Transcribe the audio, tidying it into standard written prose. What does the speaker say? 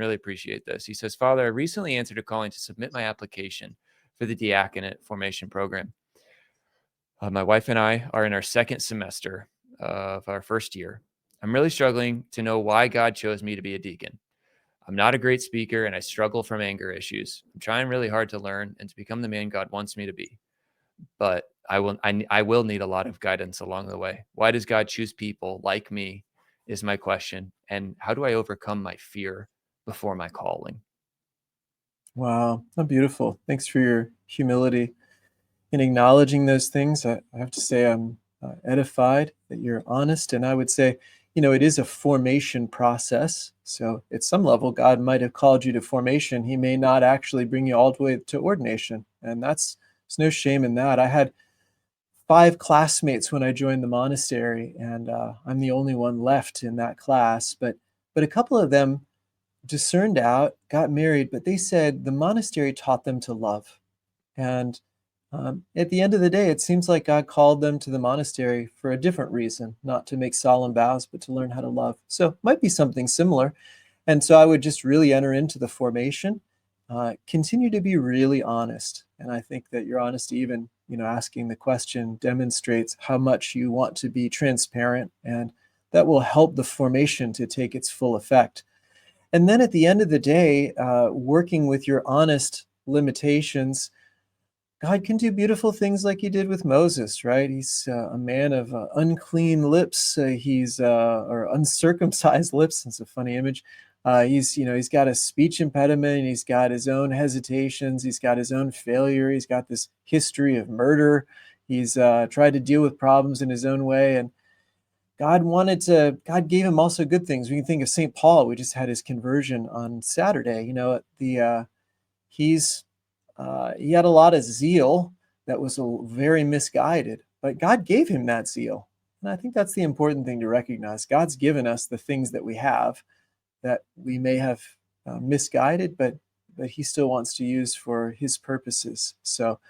Really appreciate this. He says, Father, I recently answered a calling to submit my application for the diaconate formation program. My wife and I are in our second semester of our first year. I'm really struggling to know why God chose me to be a deacon. I'm not a great speaker and I struggle from anger issues. I'm trying really hard to learn and to become the man God wants me to be. But I will need a lot of guidance along the way. Why does God choose people like me is my question. And how do I overcome my fear before my calling? Wow, how beautiful. Thanks for your humility in acknowledging those things. I have to say I'm edified that you're honest. And I would say, it is a formation process. So at some level, God might have called you to formation. He may not actually bring you all the way to ordination. And there's no shame in that. I had 5 classmates when I joined the monastery, and I'm the only one left in that class. But a couple of them discerned out, got married, but they said the monastery taught them to love. And at the end of the day, it seems like God called them to the monastery for a different reason, not to make solemn vows, but to learn how to love. So it might be something similar. And so I would just really enter into the formation, continue to be really honest. And I think that your honesty, even asking the question, demonstrates how much you want to be transparent, and that will help the formation to take its full effect. And then at the end of the day, working with your honest limitations, God can do beautiful things like he did with Moses, right? He's a man of unclean lips. Or uncircumcised lips. It's a funny image. He's got a speech impediment. He's got his own hesitations. He's got his own failure. He's got this history of murder. He's tried to deal with problems in his own way. And God gave him also good things. We can think of St. Paul. We just had his conversion on Saturday. He had a lot of zeal that was very misguided, but God gave him that zeal. And I think that's the important thing to recognize. God's given us the things that we have that we may have misguided, but he still wants to use for his purposes. So